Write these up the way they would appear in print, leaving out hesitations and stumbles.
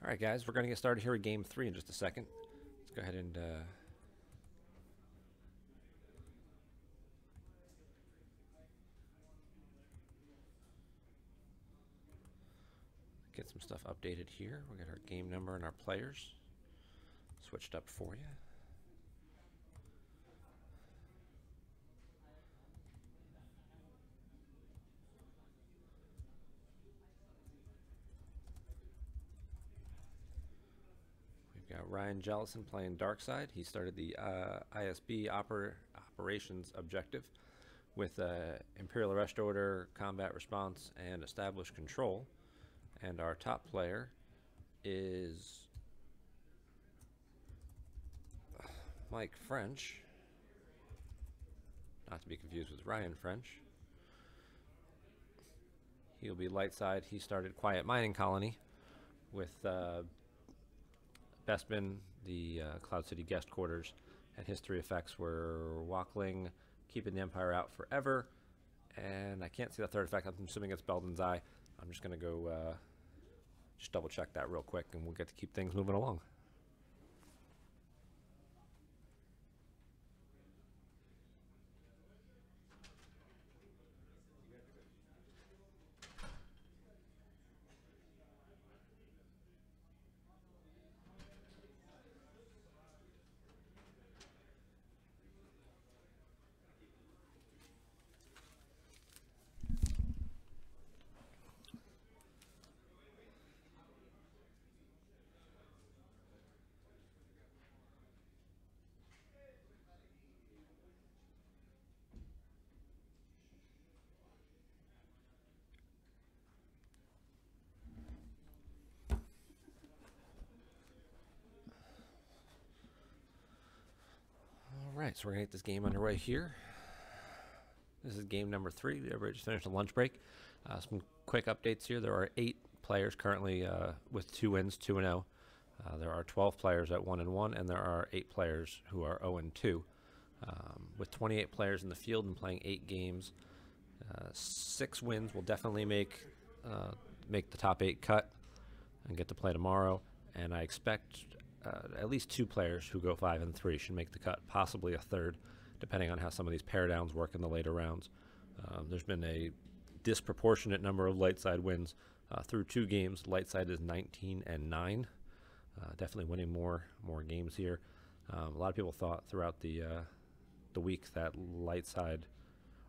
Alright guys, we're going to get started here with game 3 in just a second. Let's go ahead and get some stuff updated here. We'll get our game number and our players switched up for you. We've got Ryan Jellison playing Dark Side. He started the ISB operations objective with Imperial Arrest Order, Combat Response, and Established Control. And our top player is Mike French, not to be confused with Ryan French. He'll be light side. He started Quiet Mining Colony with Bespin, the Cloud City guest quarters, and his 3 effects were Walkling, keeping the Empire out forever, and I can't see the 3rd effect. I'm assuming it's Belden's Eye. I'm just going to go just double check that real quick, and we'll get to keep things moving along. Alright, so we're going to get this game underway here. This is game number 3. Everybody just finished a lunch break. Some quick updates here. There are 8 players currently with 2 wins, 2-0. There are 12 players at 1-1, and there are 8 players who are 0-2. With 28 players in the field and playing 8 games, 6 wins will definitely make the top 8 cut and get to play tomorrow. And I expect at least 2 players who go 5-3 should make the cut, possibly a 3rd, depending on how some of these pair downs work in the later rounds. There's been a disproportionate number of light side wins through 2 games. Light side is 19-9, definitely winning more games here. A lot of people thought throughout the week that light side,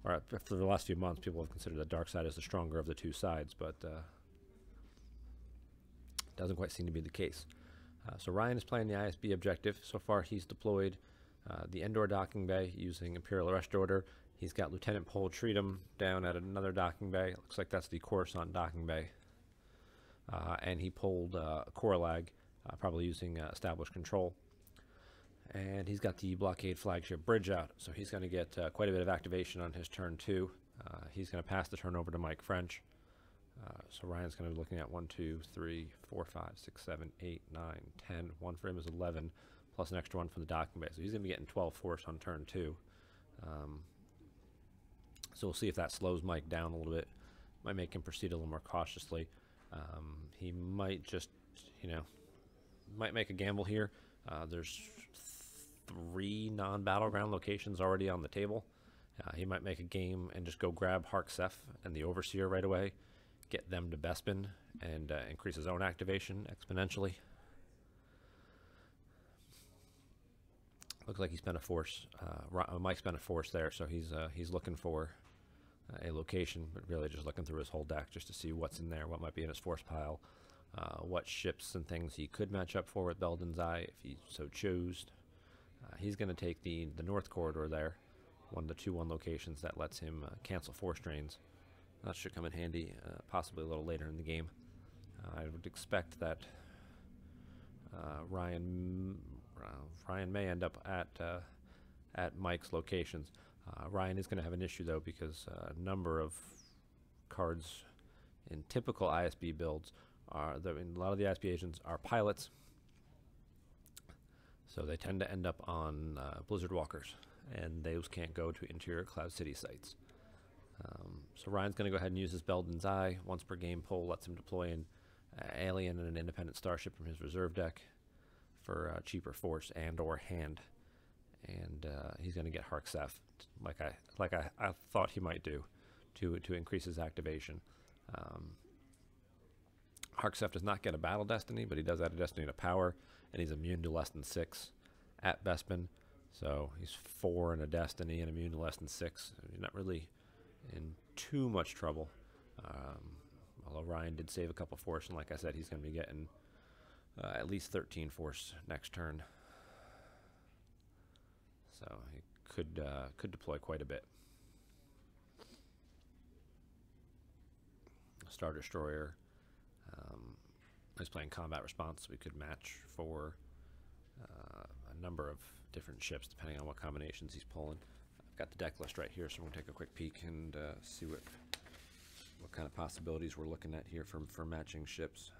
or for the last few months, people have considered that dark side as the stronger of the 2 sides, but doesn't quite seem to be the case. So Ryan is playing the ISB objective. So far he's deployed the Endor docking bay using Imperial Arrest Order. He's got Lieutenant Pol Treatum down at another docking bay. It looks like that's the Coruscant docking bay. And he pulled Coralag, probably using Established Control. And he's got the Blockade Flagship Bridge out, so he's going to get quite a bit of activation on his turn 2. He's going to pass the turn over to Mike French. So Ryan's going to be looking at 1, 2, 3, 4, 5, 6, 7, 8, 9, 10. 1 for him is 11, plus an extra 1 from the docking bay. So he's going to be getting 12 force on turn 2. So we'll see if that slows Mike down a little bit. Might make him proceed a little more cautiously. He might just, might make a gamble here. There's 3 non-battleground locations already on the table. He might make a game and just go grab Harksef and the Overseer right away, get them to Bespin, and increase his own activation exponentially. Looks like he spent a force. Mike spent a force there, so he's looking for a location, but really just looking through his whole deck just to see what's in there, what might be in his force pile, what ships and things he could match up for with Belden's Eye if he so chose. He's going to take the North Corridor there, one of the 2-1 locations that lets him cancel force drains. That should come in handy, possibly a little later in the game. I would expect that Ryan may end up at Mike's locations. Ryan is going to have an issue though, because a number of cards in typical ISB builds a lot of the ISB agents are pilots, so they tend to end up on Blizzard Walkers, and those can't go to interior Cloud City sites. So Ryan's going to go ahead and use his Belden's Eye. Once per game, Pol lets him deploy in alien and an independent starship from his reserve deck for cheaper force and or hand. And he's going to get Harksef, like I thought he might do, to increase his activation. Harksef does not get a battle destiny, but he does add a destiny to power, and he's immune to less than 6 at Bespin. So he's 4 in a destiny and immune to less than 6. He's not really in too much trouble. Although Ryan did save a couple force, and like I said, he's going to be getting at least 13 force next turn. So he could deploy quite a bit. Star Destroyer. He's playing combat response. We could match for a number of different ships depending on what combinations he's pulling. I've got the deck list right here, so we'll take a quick peek and see what kind of possibilities we're looking at here for matching ships.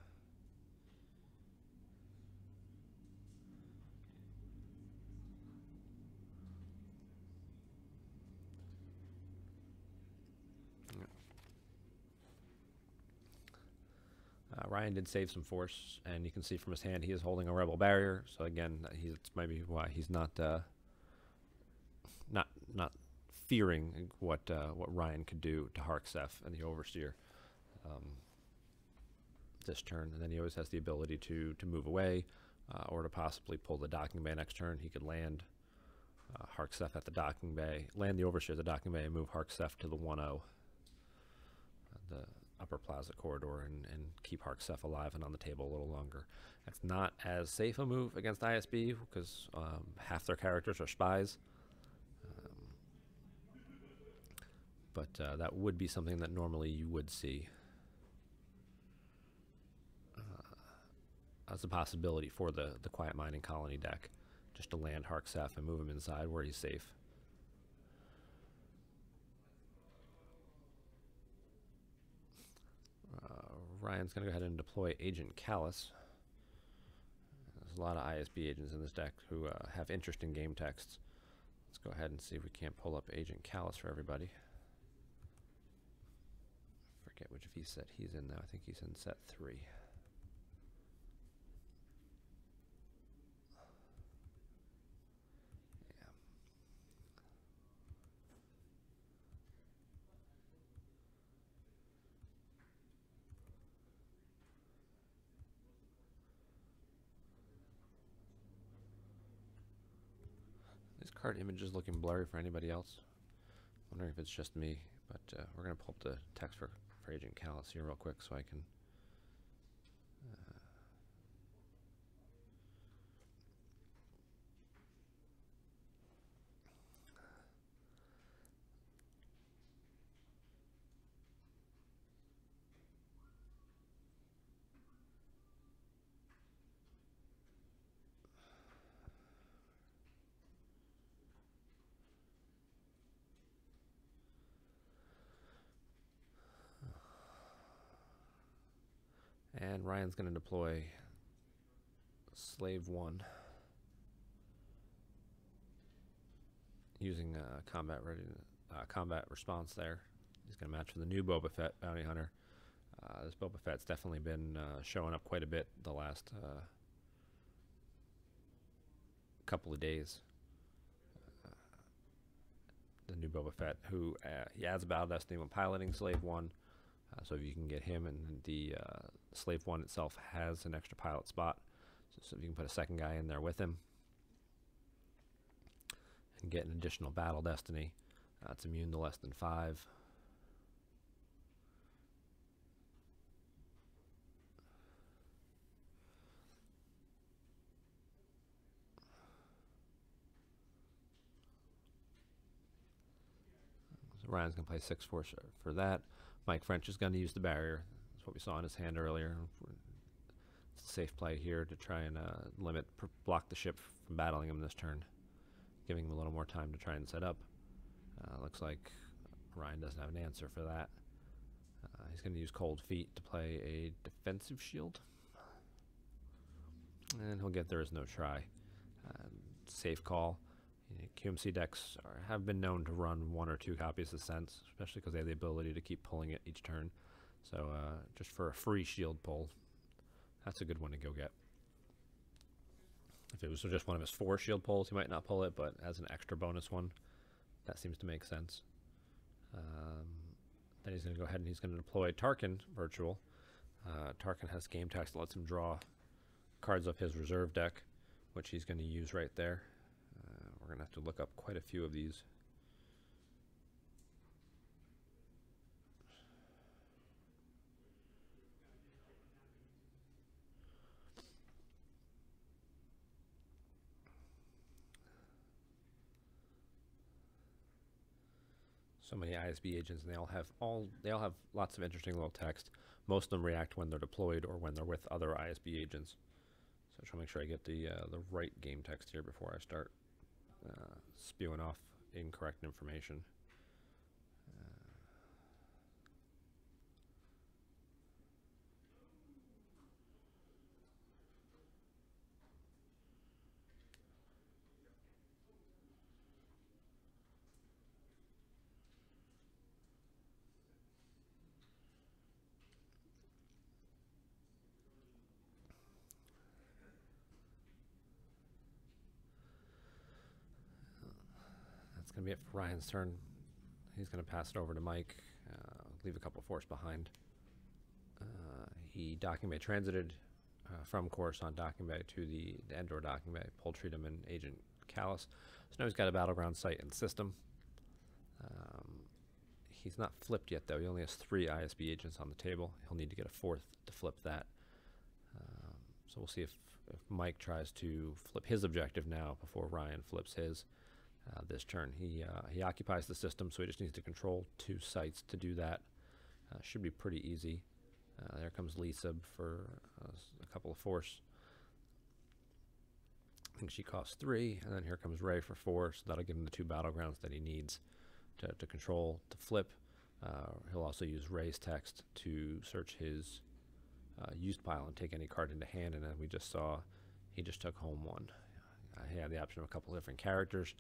Ryan did save some force, and you can see from his hand he is holding a rebel barrier. So again, it's maybe why he's not fearing what Ryan could do to Harksef and the Overseer this turn. And then he always has the ability to move away or to possibly pull the docking bay next turn. He could land Harksef at the docking bay, land the Overseer at the docking bay, and move Harksef to the 1-0. The upper plaza corridor and keep Harksef alive and on the table a little longer. That's not as safe a move against ISB because half their characters are spies. But that would be something that normally you would see as a possibility for the Quiet Mining Colony deck, just to land Harksef and move him inside where he's safe. Ryan's going to go ahead and deploy Agent Callus. There's a lot of ISB agents in this deck who have interesting game texts. Let's go ahead and see if we can't pull up Agent Callus for everybody. Forget which of these set he's in now. I think he's in set 3. This card image is looking blurry for anybody else. Wondering if it's just me, but we're going to pull up the text for Agent Callus here real quick so I can and Ryan's going to deploy Slave 1 using combat response there. He's going to match for the new Boba Fett bounty hunter. This Boba Fett's definitely been showing up quite a bit the last couple of days. The new Boba Fett, who he adds a battle destiny when piloting Slave 1. So if you can get him, and the Slave 1 itself has an extra pilot spot, so if you can put a second guy in there with him and get an additional battle destiny, it's immune to less than 5. So Ryan's going to play 6 force for that. Mike French is going to use the barrier. That's what we saw in his hand earlier. It's a safe play here to try and block the ship from battling him this turn, giving him a little more time to try and set up. Looks like Ryan doesn't have an answer for that. He's going to use Cold Feet to play a defensive shield. And he'll get There Is No Try. Safe call. QMC decks have been known to run 1 or 2 copies of Sense, especially because they have the ability to keep pulling it each turn. So just for a free shield pull, That's a good one to go get. If it was just one of his 4 shield pulls, he might not pull it, but as an extra bonus one, that seems to make sense. Then he's going to go ahead and he's going to deploy Tarkin Virtual. Tarkin has game text that lets him draw cards of his reserve deck, which he's going to use right there. We're going to have to look up quite a few of these. So many ISB agents, and they all have lots of interesting little text. Most of them react when they're deployed or when they're with other ISB agents. So I try to make sure I get the right game text here before I start spewing off incorrect information. That's going to be it for Ryan's turn. He's going to pass it over to Mike, leave a couple force behind. He docking bay transited from Coruscant docking bay to the Endor docking bay, pulled Treatum and Agent Callus. So now he's got a battleground site and system. He's not flipped yet, though. He only has 3 ISB agents on the table. He'll need to get a 4th to flip that. So we'll see if Mike tries to flip his objective now before Ryan flips his this turn. He occupies the system, so he just needs to control 2 sites to do that. Should be pretty easy. There comes Lisa for a couple of force. I think she costs 3, and then here comes Ray for 4, so that'll give him the 2 battlegrounds that he needs to control, to flip. He'll also use Ray's text to search his used pile and take any card into hand, and then we just saw he just took home 1. He had the option of a couple of different characters.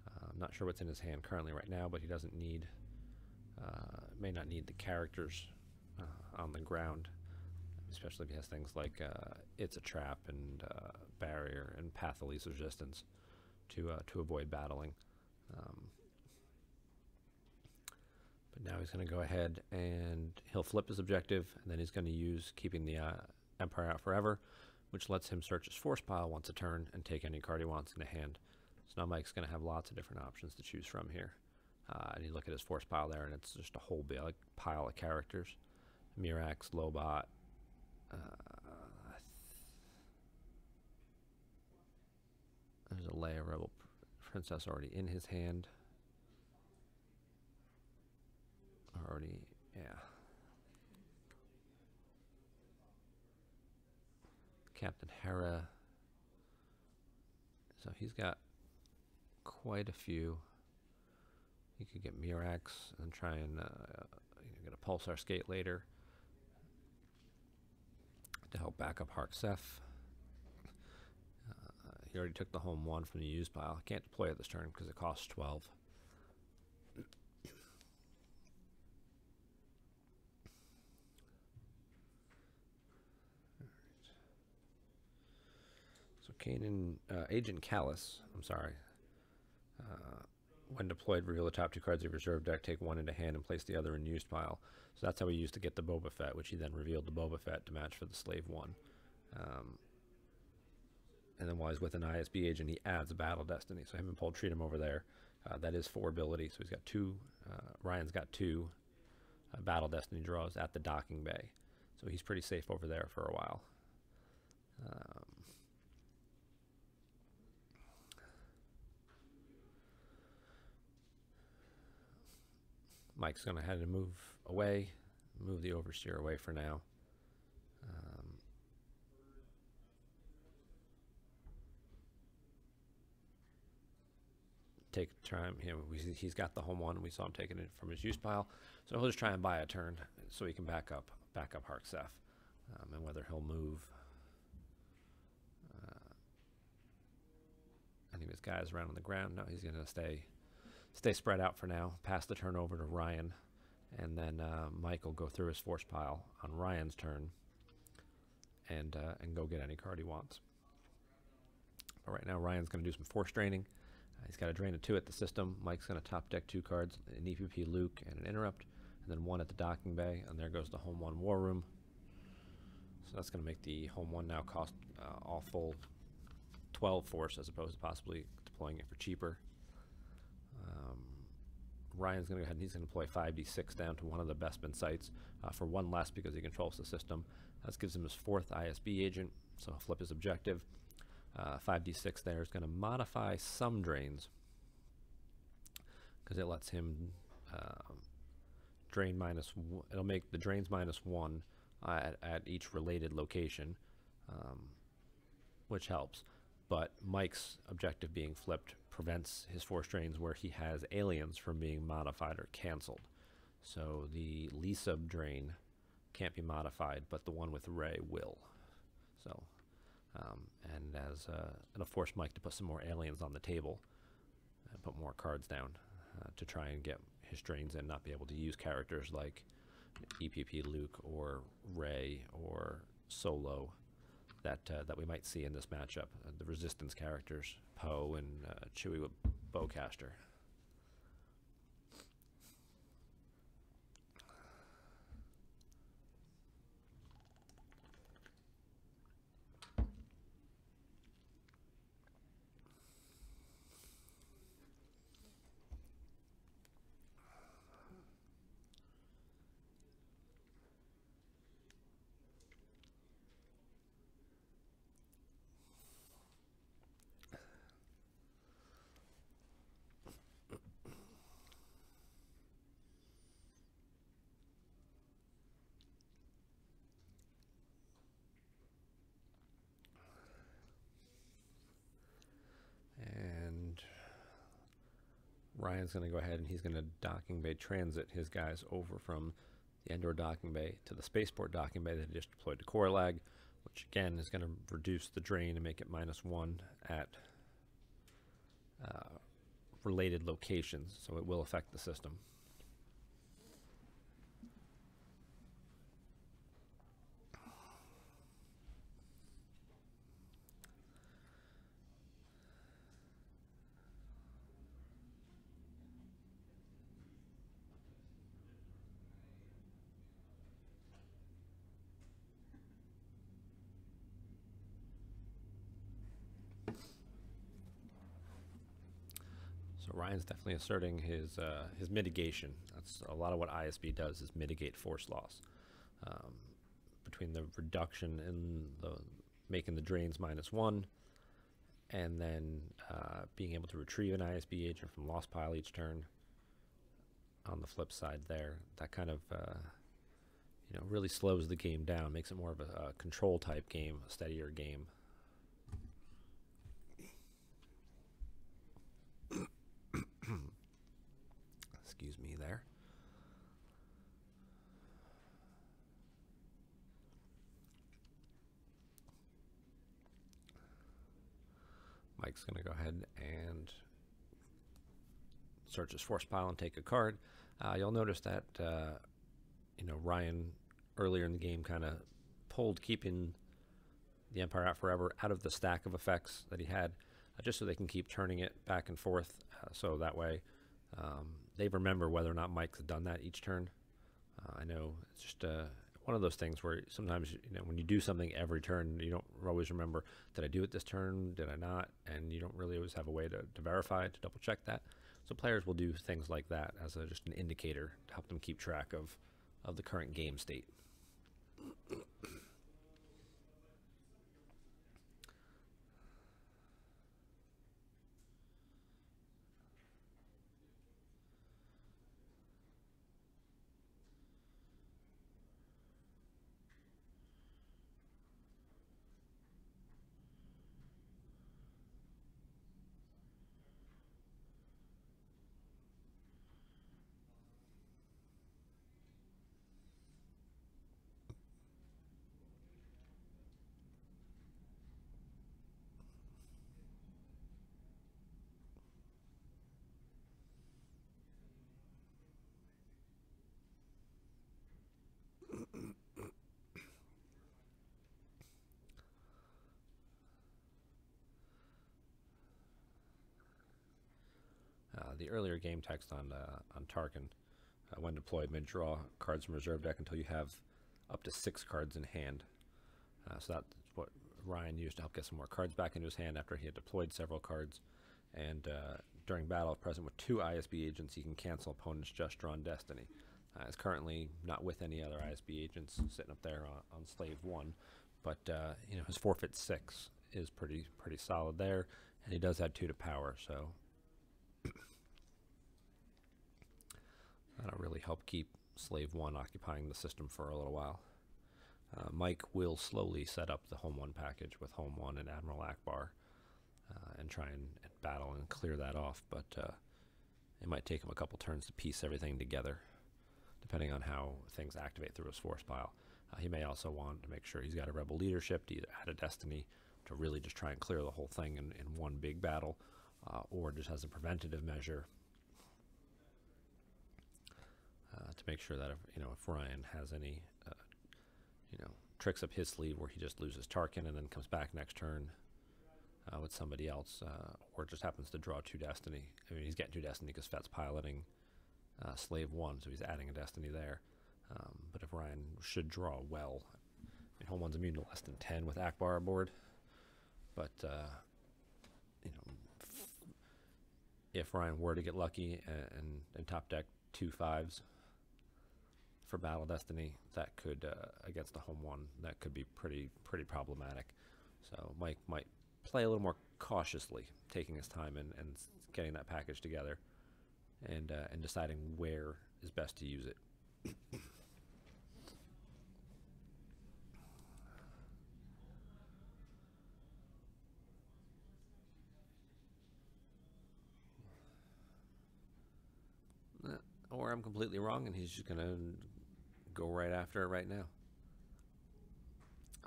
I'm not sure what's in his hand currently right now, but he doesn't need, may not need the characters on the ground, especially if he has things like It's a Trap and Barrier and Path of Least Resistance to avoid battling. But now he's going to go ahead and he'll flip his objective, and then he's going to use keeping the Empire out forever, which lets him search his force pile once a turn and take any card he wants into hand. So now Mike's going to have lots of different options to choose from here. And you look at his force pile there, and it's just a whole big pile of characters. Mirax, Lobot. There's a Leia Rebel Princess already in his hand. Already, yeah. Captain Hera. So he's got quite a few. You could get Mirax and try and get a Pulsar Skate later to help back up Harksef. He already took the home 1 from the used pile. Can't deploy it this turn because it costs 12. Kanan, Agent Callus, I'm sorry. When deployed, reveal the top 2 cards of your reserve deck, take 1 into hand, and place the other in used pile. So that's how he used to get the Boba Fett, which he then revealed the Boba Fett to match for the Slave 1. And then while he's with an ISB agent, he adds a Battle Destiny. So him and Paul treat him over there. That is 4 ability. So he's got 2. Ryan's got 2 Battle Destiny draws at the docking bay. So he's pretty safe over there for a while. Mike's going to head and move away, move the Overseer away for now. Take time. He's got the home 1. We saw him taking it from his use pile, so he'll just try and buy a turn so he can back up Harksef, and whether he'll move any of his guys around on the ground. No, he's going to stay spread out for now, pass the turn over to Ryan, and then Mike will go through his force pile on Ryan's turn, and go get any card he wants. But right now, Ryan's going to do some force draining. He's got a drain of 2 at the system. Mike's going to top deck 2 cards, an EPP Luke and an Interrupt, and then 1 at the docking bay, and there goes the home 1 War Room. So that's going to make the home 1 now cost all full 12 force as opposed to possibly deploying it for cheaper. Ryan's going to go ahead and he's going to deploy 5d6 down to one of the Bestman sites for 1 less because he controls the system. That gives him his 4th ISB agent, so he'll flip his objective. 5d6 there is going to modify some drains because it lets him drain it'll make the drains -1 at each related location, which helps. But Mike's objective being flipped prevents his force drains where he has aliens from being modified or canceled. So the Lisa drain can't be modified, but the one with Ray will. So, and as it'll force Mike to put some more aliens on the table and put more cards down to try and get his drains in, not be able to use characters like EPP Luke or Ray or Solo that we might see in this matchup. The resistance characters, Poe and Chewie with Bowcaster. And Ryan's going to go ahead and he's going to docking bay transit his guys over from the Endor docking bay to the spaceport docking bay that he just deployed to Corlag, which again is going to reduce the drain and make it -1 at related locations, so it will affect the system. So Ryan's definitely asserting his mitigation. That's a lot of what ISB does, is mitigate force loss. Between the reduction in making the drains -1, and then being able to retrieve an ISB agent from lost pile each turn. On the flip side, there, that kind of really slows the game down, makes it more of a control type game, a steadier game. Excuse me there. Mike's going to go ahead and search his force pile and take a card. You'll notice that Ryan earlier in the game kind of pulled keeping the Empire Out Forever out of the stack of effects that he had, just so they can keep turning it back and forth, so that way they remember whether or not Mike's done that each turn. I know it's just one of those things where sometimes when you do something every turn, you don't always remember, did I do it this turn, did I not, and you don't really always have a way to verify, to double check that. So players will do things like that as just an indicator to help them keep track of the current game state. the earlier game text on Tarkin. When deployed, may draw cards from reserve deck until you have up to 6 cards in hand. So that's what Ryan used to help get some more cards back into his hand after he had deployed several cards. And during battle, if present with 2 ISB agents, he can cancel opponent's just drawn destiny. It's currently not with any other ISB agents sitting up there on Slave 1, but his forfeit 6 is pretty solid there, and he does add 2 to power, so that'll really help keep Slave 1 occupying the system for a little while. Mike will slowly set up the Home 1 package with Home 1 and Admiral Akbar and try and battle and clear that off, but it might take him a couple turns to piece everything together, depending on how things activate through his force pile. He may also want to make sure he's got a rebel leadership to either add a destiny to really just try and clear the whole thing in one big battle, or just as a preventative measure to make sure that if Ryan has any tricks up his sleeve where he just loses Tarkin and then comes back next turn with somebody else, or just happens to draw 2 destiny. I mean, he's getting 2 destiny because Fett's piloting Slave 1, so he's adding a destiny there. But if Ryan should draw well, Home 1's immune to less than 10 with Akbar aboard, but if Ryan were to get lucky and top deck 2 5s for Battle Destiny, that could against the Home 1, that could be pretty problematic. So Mike might play a little more cautiously, taking his time and getting that package together, and deciding where is best to use it. Or I'm completely wrong and he's just going to go right after it right now.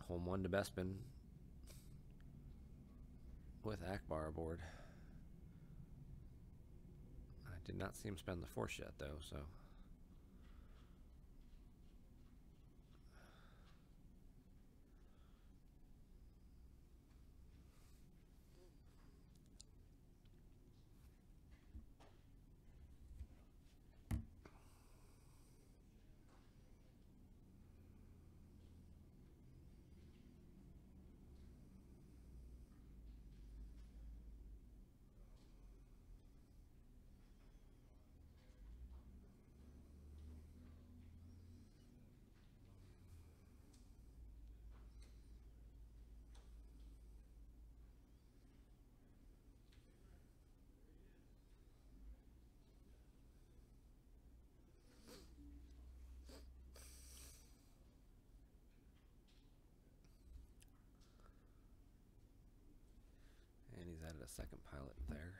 Home 1 to Bespin with Akbar aboard. I did not see him spend the force yet, though, so. And he's added a second pilot there.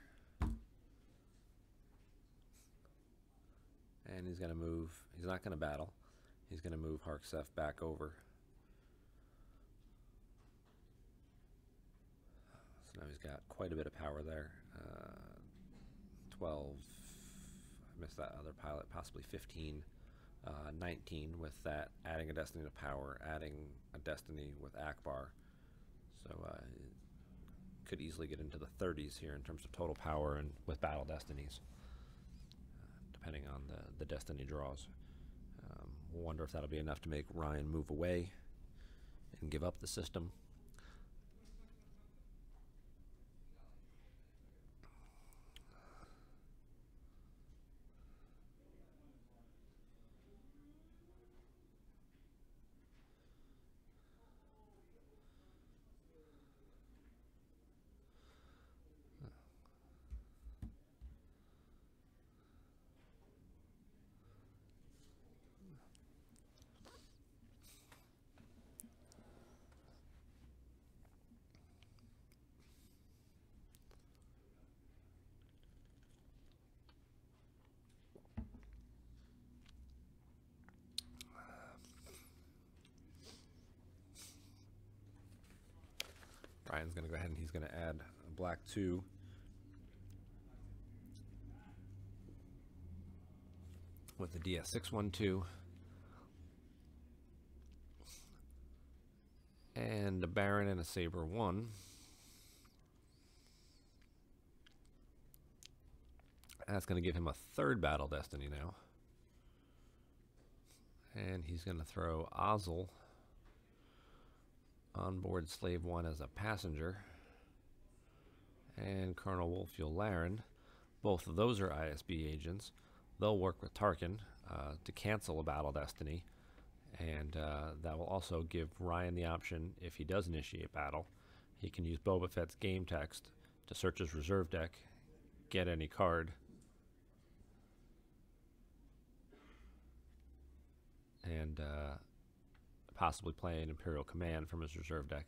And he's going to move, he's not going to battle, he's going to move Harksef back over. So now he's got quite a bit of power there. 12, I missed that other pilot, possibly 15, 19 with that, adding a destiny to power, adding a destiny with Akbar. So could easily get into the 30s here in terms of total power and with battle destinies, depending on the destiny draws. We'll wonder if that'll be enough to make Ryan move away and give up the system. Ryan's going to go ahead and he's going to add a black 2. With the DS612. And a Baron and a Saber 1. That's going to give him a third Battle Destiny now. And he's going to throw Ozzel on board Slave 1 as a passenger. And Colonel Wolffuel Laren. Both of those are ISB agents. They'll work with Tarkin to cancel a Battle Destiny. And that will also give Ryan the option, if he does initiate battle, he can use Boba Fett's game text to search his reserve deck, get any card, and possibly play an Imperial Command from his reserve deck.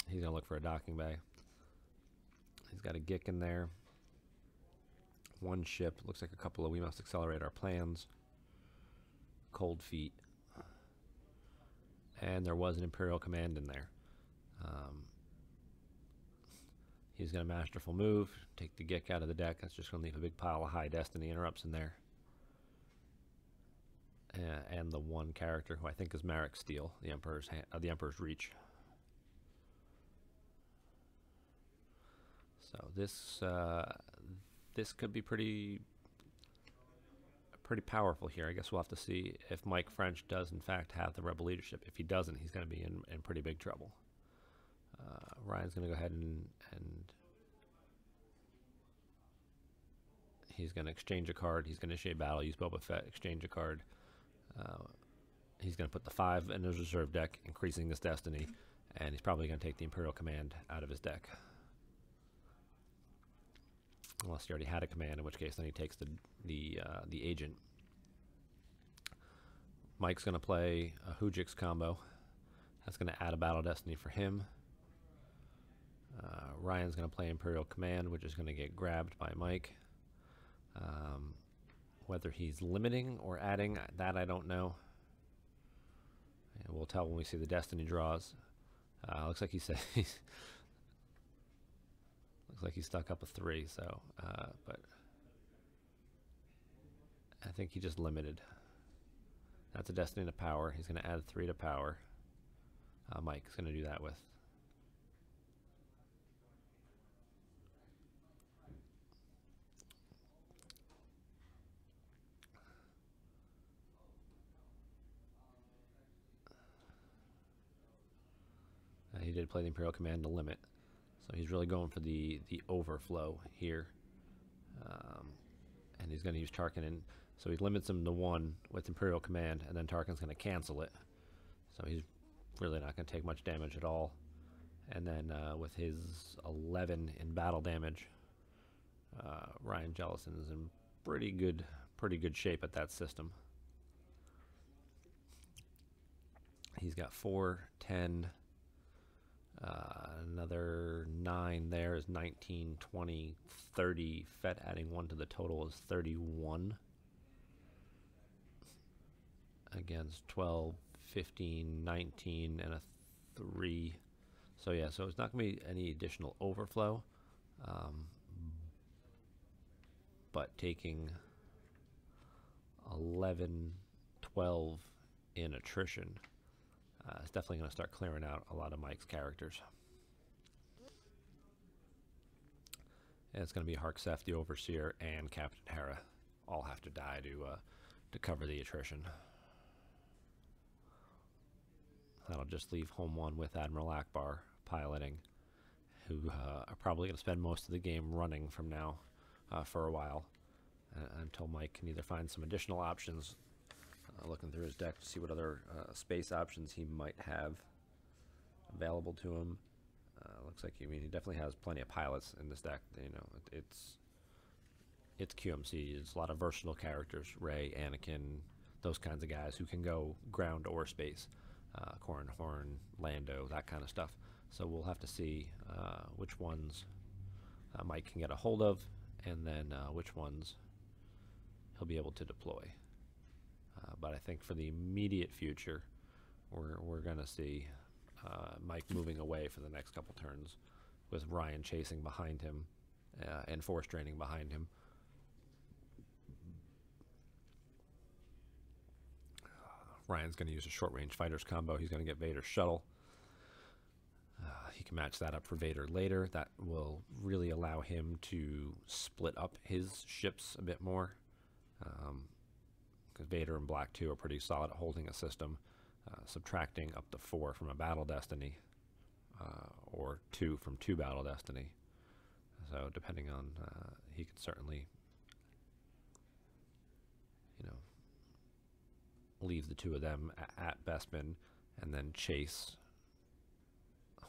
He's going to look for a docking bay. He's got a Gick in there. One ship. Looks like a couple of We Must Accelerate Our Plans. Cold Feet. And there was an Imperial Command in there. He's going to Masterful Move, take the Gick out of the deck. That's just going to leave a big pile of High Destiny interrupts in there. And the one character who I think is Marek Steel, the Emperor's Reach. So this could be pretty powerful here. I guess we'll have to see if Mike French does in fact have the Rebel leadership. If he doesn't, he's going to be in pretty big trouble. Ryan's going to go ahead and he's going to exchange a card. He's going to initiate battle, use Boba Fett, exchange a card. He's going to put the 5 in his reserve deck, increasing this destiny, and he's probably going to take the Imperial Command out of his deck. Unless he already had a command, in which case then he takes the agent. Mike's going to play a Hujix combo. That's going to add a Battle Destiny for him. Ryan's going to play Imperial Command, which is going to get grabbed by Mike. Whether he's limiting or adding, that I don't know. And we'll tell when we see the Destiny draws. Looks like he said looks like he stuck up a 3. So, but I think he just limited. That's a Destiny to power. He's going to add 3 to power. Mike's going to do that with. He did play the Imperial Command to limit. So he's really going for the overflow here. And he's going to use Tarkin. And so he limits him to 1 with Imperial Command, and then Tarkin's going to cancel it. So he's really not going to take much damage at all. And then with his 11 in battle damage, Ryan Jellison is in pretty good shape at that system. He's got 4, 10, another 9 there is 19, 20, 30. Fett adding 1 to the total is 31. Against 12, 15, 19, and a 3. So yeah, so it's not going to be any additional overflow. But taking 11, 12 in attrition, it's definitely going to start clearing out a lot of Mike's characters. And it's going to be Harksef, the Overseer, and Captain Hera all have to die to cover the attrition. That'll just leave Home 1 with Admiral Akbar piloting, who are probably going to spend most of the game running from now for a while, until Mike can either find some additional options, looking through his deck to see what other space options he might have available to him. Looks like he definitely has plenty of pilots in this deck. You know, it's QMC. It's a lot of versatile characters: Rey, Anakin, those kinds of guys who can go ground or space. Corran Horn, Lando, that kind of stuff. So we'll have to see which ones Mike can get a hold of, and then which ones he'll be able to deploy. But I think for the immediate future, we're going to see Mike moving away for the next couple turns, with Ryan chasing behind him and force draining behind him. Ryan's going to use a short-range fighters combo. He's going to get Vader's shuttle. He can match that up for Vader later. That will really allow him to split up his ships a bit more. Because Vader and Black 2 are pretty solid at holding a system, subtracting up to 4 from a Battle Destiny, or 2 from 2 Battle Destiny. So depending on, he could certainly, leave the 2 of them at Bespin and then chase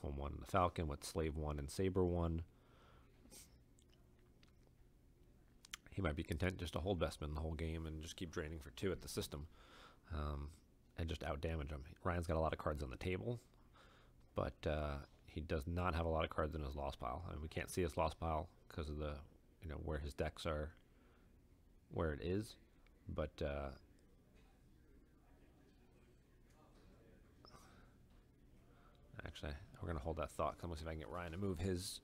Home 1 and the Falcon with Slave 1 and Saber 1. He might be content just to hold Bespin the whole game and just keep draining for 2 at the system, and just out-damage him. Ryan's got a lot of cards on the table, but he does not have a lot of cards in his lost pile. I mean, we can't see his lost pile because of the, where his decks are, where it is, but actually, we're going to hold that thought. I'm going to see if I can get Ryan to move his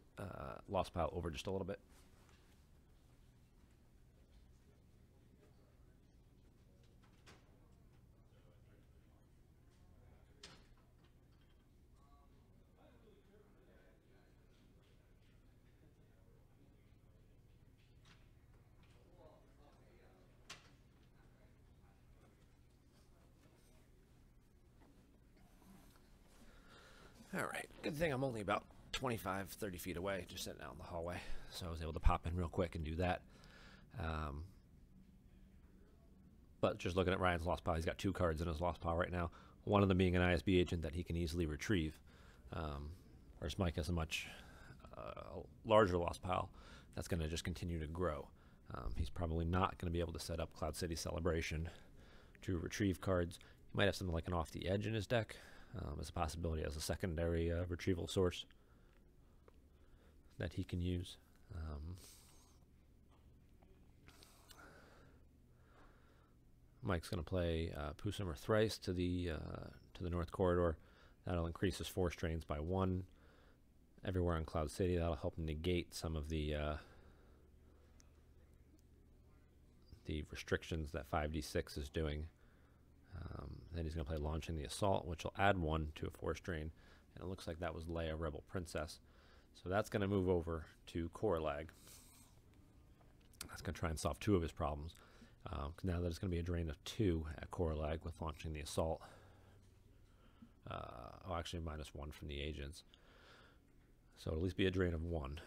lost pile over just a little bit. All right, good thing I'm only about 25, 30 feet away, just sitting out in the hallway. So I was able to pop in real quick and do that. But just looking at Ryan's lost pile, he's got 2 cards in his lost pile right now. One of them being an ISB agent that he can easily retrieve. Whereas Mike has a much larger lost pile that's going to just continue to grow. He's probably not going to be able to set up Cloud City Celebration to retrieve cards. He might have something like an Off the Edge in his deck. As a possibility as a secondary retrieval source that he can use. Mike's going to play Pusamer Thrice to the North Corridor. That'll increase his force drains by 1 everywhere in Cloud City. That'll help negate some of the restrictions that 5d6 is doing. Then he's going to play Launching the Assault, which will add 1 to a force drain. And it looks like that was Leia Rebel Princess. So that's going to move over to Core Lag. That's going to try and solve 2 of his problems. Now that it's going to be a drain of 2 at Core Lag with Launching the Assault. Actually -1 from the agents. So it'll at least be a drain of 1.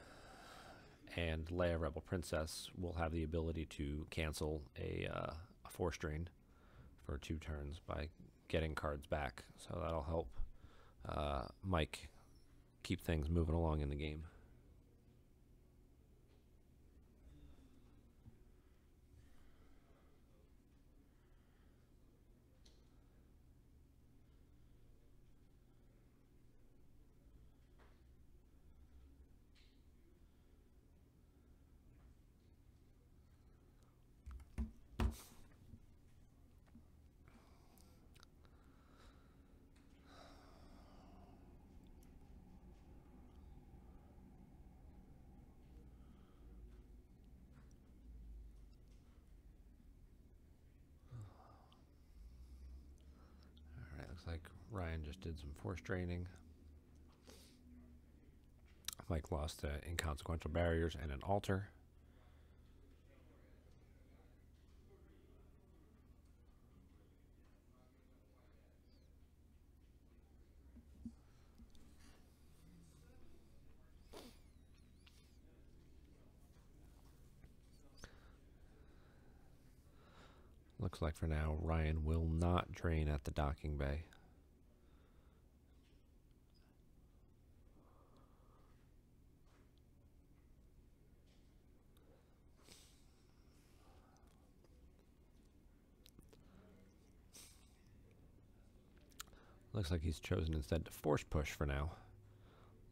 And Leia Rebel Princess will have the ability to cancel a force drain for 2 turns by getting cards back. So that'll help Mike keep things moving along in the game. Looks like Ryan just did some force draining. Mike lost to Inconsequential Barriers and an Altar. Looks like for now, Ryan will not drain at the docking bay. Looks like he's chosen instead to force push for now.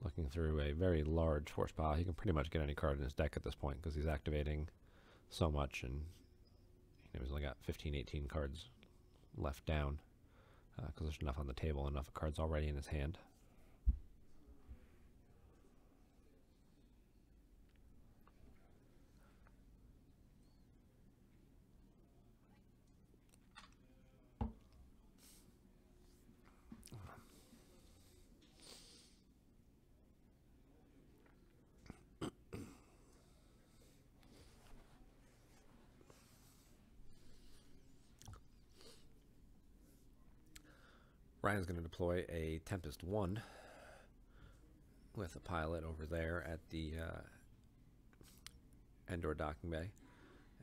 Looking through a very large force pile. He can pretty much get any card in his deck at this point because he's activating so much, and he's only got 15, 18 cards left down because there's enough on the table, enough cards already in his hand. Ryan's going to deploy a Tempest 1 with a pilot over there at the Endor docking bay.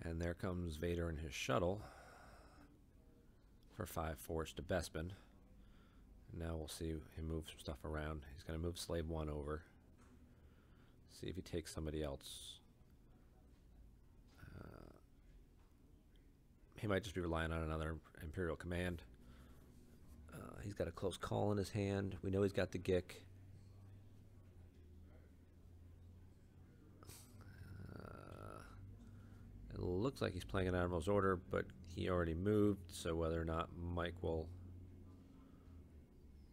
And there comes Vader and his shuttle for 5 force to Bespin. Now we'll see him move some stuff around. He's going to move Slave 1 over. See if he takes somebody else. He might just be relying on another Imperial command. He's got a close call in his hand. We know he's got the Gick. It looks like he's playing an Admiral's Order, but he already moved, so whether or not Mike will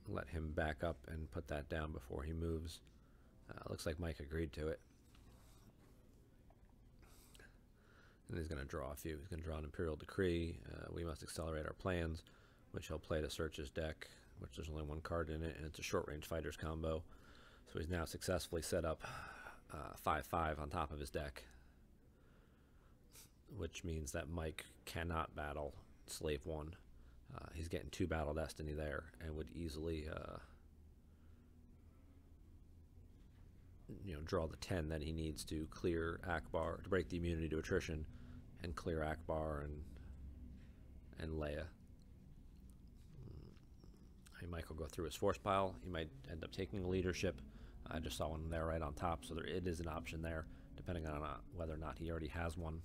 let him back up and put that down before he moves. Looks like Mike agreed to it. And he's going to draw a few. He's going to draw an Imperial Decree. We must accelerate our plans, which he'll play to search his deck, which there's only 1 card in it, and it's a short-range fighters combo. So he's now successfully set up 5/5 on top of his deck, which means that Mike cannot battle Slave 1. He's getting 2 Battle Destiny there, and would easily draw the 10 that he needs to clear Akbar, to break the immunity to attrition, and clear Akbar and Leia. Mike will go through his force pile. He might end up taking a leadership. I just saw one there right on top, so it is an option there, depending on whether or not he already has one.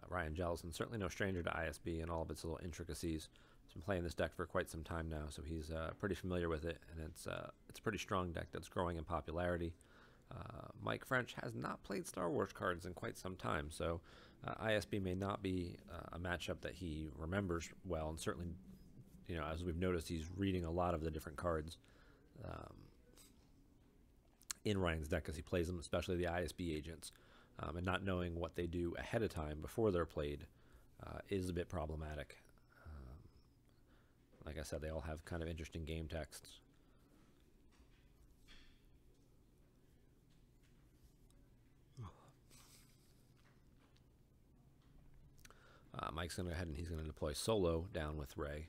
Ryan Jellison, certainly no stranger to ISB and all of its little intricacies. He's been playing this deck for quite some time now, so he's pretty familiar with it, and it's a pretty strong deck that's growing in popularity. Mike French has not played Star Wars cards in quite some time, so ISB may not be a matchup that he remembers well, and certainly, as we've noticed, he's reading a lot of the different cards in Ryan's deck as he plays them, especially the ISB agents. And not knowing what they do ahead of time before they're played is a bit problematic. Like I said, they all have kind of interesting game texts. Mike's going to go ahead and he's going to deploy Solo down with Rey.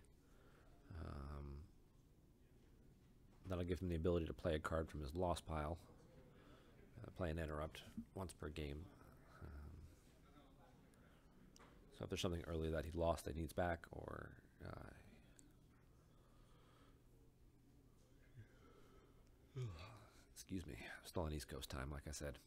That'll give him the ability to play a card from his lost pile. Play an interrupt once per game. So if there's something early that he lost that he needs back, or excuse me, still on East Coast time, like I said.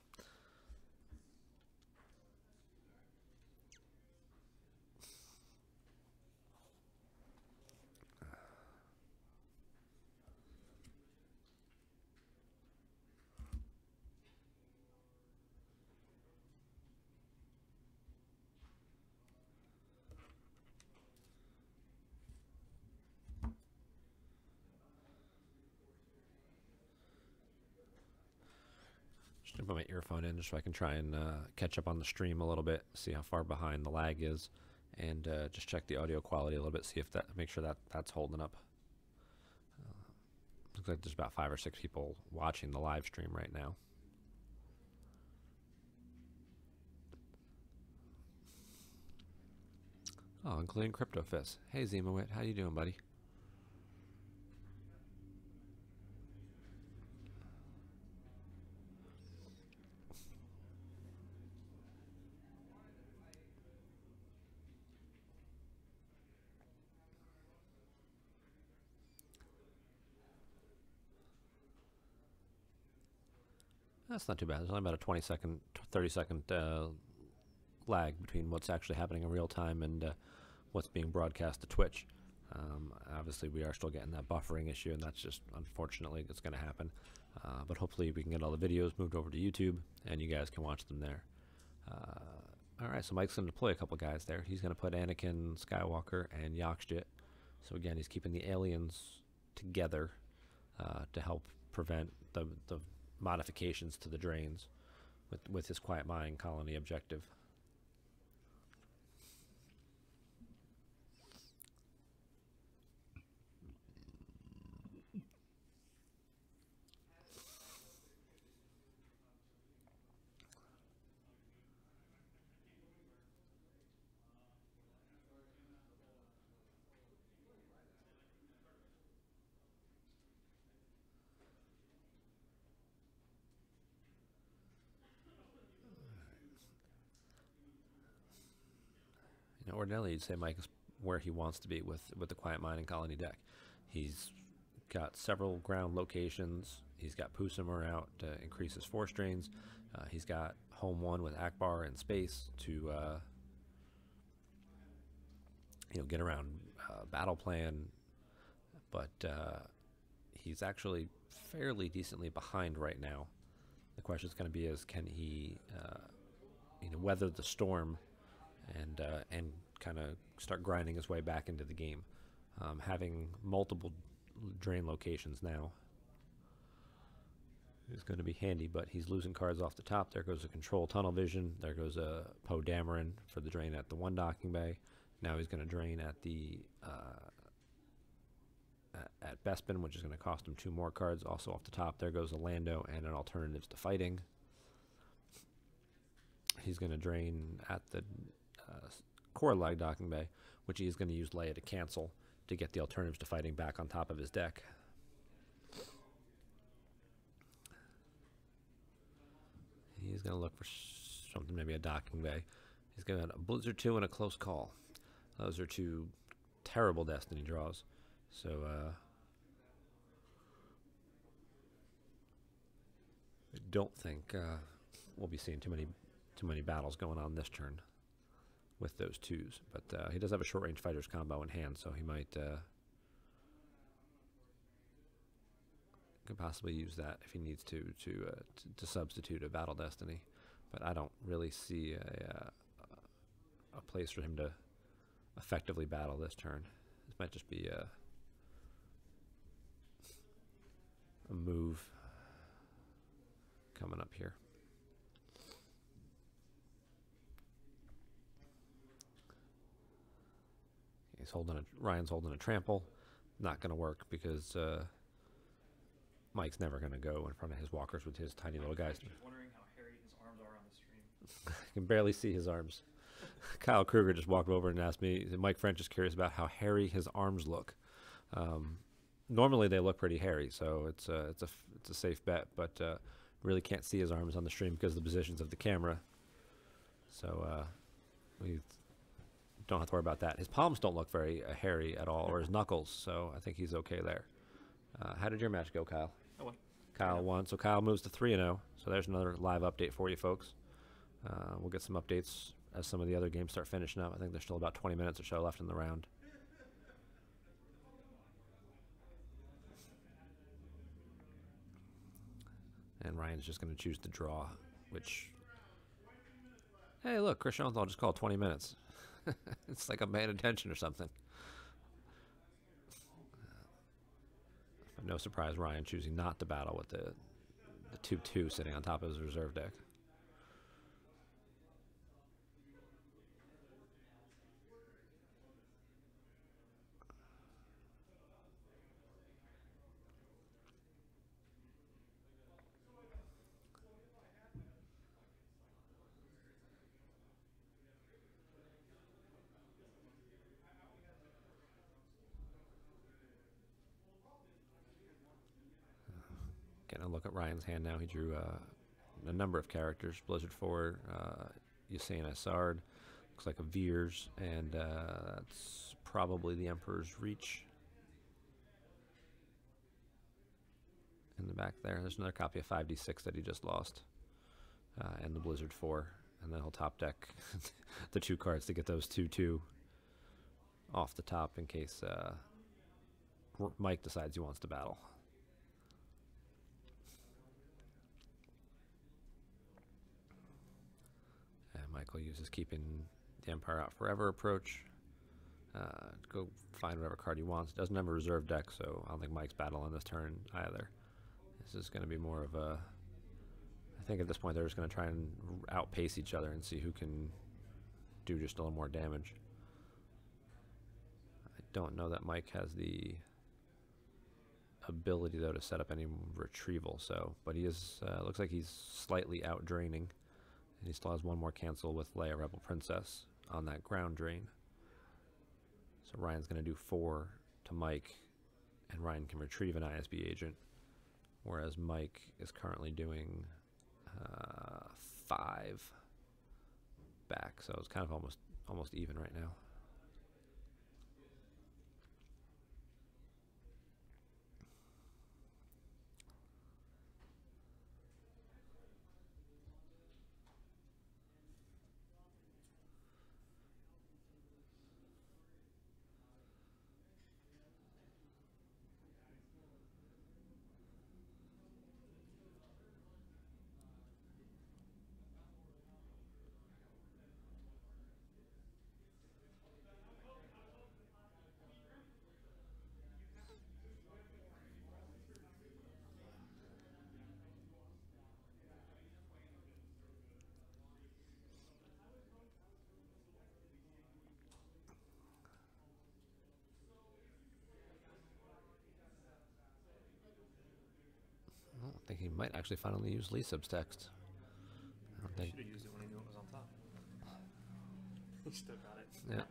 Just put my earphone in just so I can try and catch up on the stream a little bit, see how far behind the lag is, and just check the audio quality a little bit, see if make sure that's holding up. Looks like there's about 5 or 6 people watching the live stream right now. Oh, including CryptoFist. Hey Zemawit, how you doing, buddy? That's not too bad. There's only about a 20-second, 30-second lag between what's actually happening in real time and what's being broadcast to Twitch. Obviously, we are still getting that buffering issue, and that's just, unfortunately, it's going to happen. But hopefully we can get all the videos moved over to YouTube, and you guys can watch them there. All right, so Mike's going to deploy a couple guys there. He's going to put Anakin Skywalker and Yakshjit. So again, he's keeping the aliens together to help prevent the modifications to the drains with his Quiet Mind colony objective. ordinarily you'd say Mike is where he wants to be with the Quiet Mine and Colony deck. He's got several ground locations. He's got Pusimer out to increase his force drains. He's got home one with Akbar in space to get around battle plan, but he's actually fairly decently behind right now. The question is going to be can he weather the storm and kind of start grinding his way back into the game. Having multiple drain locations now is going to be handy, but he's losing cards off the top. There goes a Control Tunnel Vision. There goes a Poe Dameron for the drain at the one docking bay. Now he's going to drain at the at Bespin, which is going to cost him 2 more cards. Also off the top, there goes a Lando and an Alternatives to Fighting. He's going to drain at the Core Lag docking bay, which he's going to use Leia to cancel to get the Alternatives to Fighting back on top of his deck. He's going to look for something, maybe a docking bay. He's going to have a Blizzard 2 and a Close Call. Those are 2 terrible Destiny draws. So, I don't think we'll be seeing too many battles going on this turn with those 2s. But he does have a short-range fighters combo in hand, so he might could possibly use that if he needs to substitute a Battle Destiny. But I don't really see a place for him to effectively battle this turn. This might just be a move coming up here. Ryan's holding a trample. Not going to work because Mike's never going to go in front of his walkers with his tiny little guys. I was wondering how hairy his arms are on the stream. I can barely see his arms. Kyle Kruger just walked over and asked me, Mike French is curious about how hairy his arms look. Normally they look pretty hairy, so it's a safe bet, but really can't see his arms on the stream because of the positions of the camera. So we don't have to worry about that. His palms don't look very hairy at all, or his knuckles, so I think he's okay there. How did your match go, Kyle? I won. Kyle won, so Kyle moves to 3-0. So there's another live update for you folks. We'll get some updates as some of the other games start finishing up. I think there's still about 20 minutes or so left in the round. And Ryan's just going to choose to draw, which... Hey, look, Chris Schoenthal just called 20 minutes. It's like I'm paying attention or something. But no surprise, Ryan choosing not to battle with the 2-2 sitting on top of his reserve deck. Getting a look at Ryan's hand now. He drew a number of characters. Blizzard 4, Yassine Assard, looks like a Veers, and that's probably the Emperor's Reach. In the back there, there's another copy of 5d6 that he just lost, and the Blizzard 4, and then he'll top deck the 2 cards to get those 2-2 off the top in case Mike decides he wants to battle. Michael uses keeping the Empire Out Forever approach. Go find whatever card he wants. Doesn't have a reserve deck, so I don't think Mike's battling this turn either. This is going to be more of a... I think at this point they're just going to try and outpace each other and see who can do just a little more damage. I don't know that Mike has the ability, though, to set up any retrieval, but he is... looks like he's slightly out-draining. And he still has 1 more cancel with Leia Rebel Princess on that ground drain. So Ryan's going to do 4 to Mike, and Ryan can retrieve an ISB agent, whereas Mike is currently doing 5 back. So it's kind of almost even right now. He might actually finally use Lisub's text. I don't He think. should have used it when he knew it was on top. He still got it. Yeah.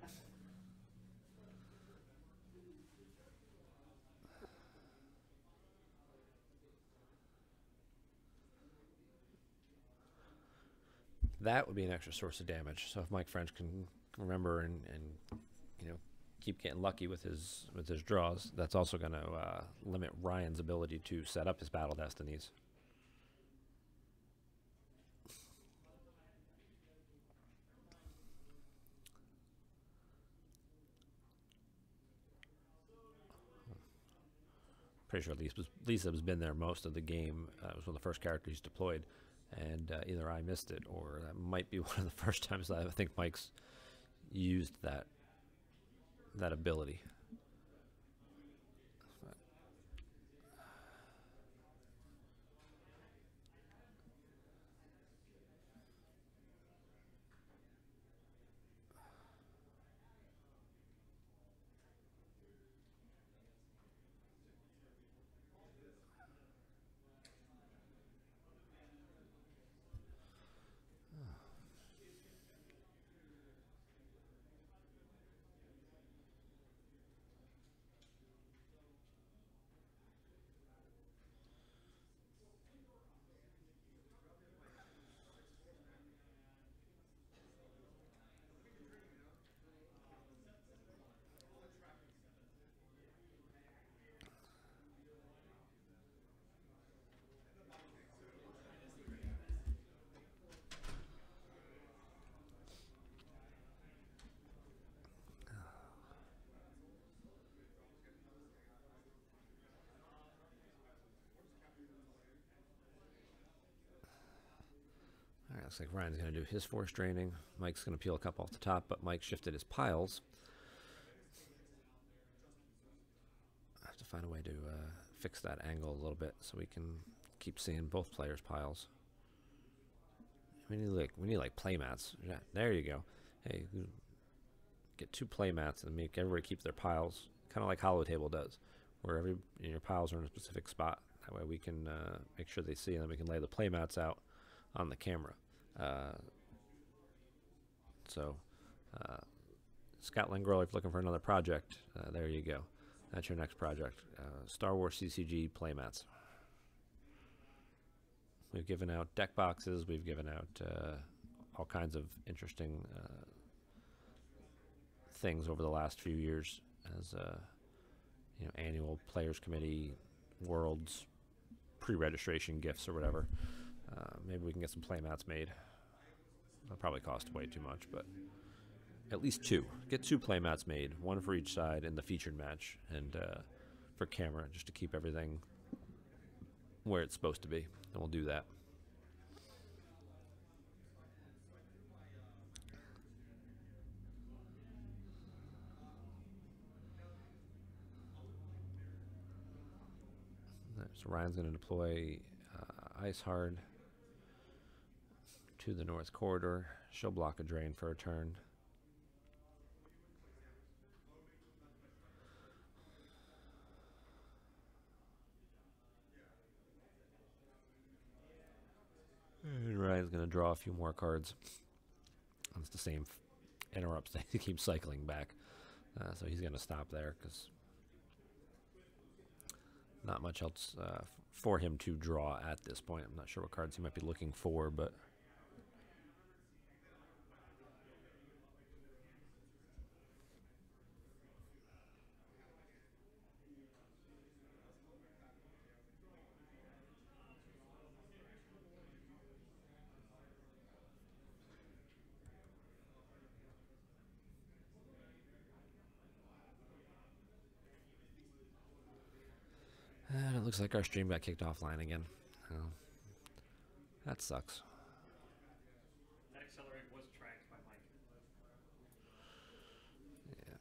That would be an extra source of damage. So if Mike French can remember and you know keep getting lucky with his draws, that's also going to limit Ryan's ability to set up his battle destinies. Pretty sure Lisub's been there most of the game. It was one of the first characters deployed, and either I missed it or that might be one of the first times that I think Mike's used that ability. All right, looks like Ryan's going to do his force draining. Mike's going to peel a couple off the top, but Mike shifted his piles. I have to find a way to fix that angle a little bit so we can keep seeing both players' piles. We need like play mats. Yeah, there you go. Hey, get 2 play mats and make everybody keep their piles, kind of like Hollow Table does, where your piles are in a specific spot. That way we can make sure they see, and then we can lay the play mats out on the camera. Scott Lingrove, if you're looking for another project, there you go. That's your next project. Star Wars CCG playmats. We've given out deck boxes. We've given out all kinds of interesting things over the last few years as annual Players Committee Worlds pre-registration gifts or whatever. Maybe we can get some playmats made. That'll probably cost way too much, but at least 2. Get 2 playmats made, 1 for each side in the featured match, and for camera, just to keep everything where it's supposed to be. And we'll do that. So Ryan's going to deploy Ice Hard to the north corridor. She'll block a drain for a turn. And Ryan's going to draw a few more cards. It's the same interrupts that he keeps cycling back. So he's going to stop there because not much else for him to draw at this point. I'm not sure what cards he might be looking for, but and it looks like our stream got kicked offline again. That sucks. That accelerate was tracked by Mike. Yeah.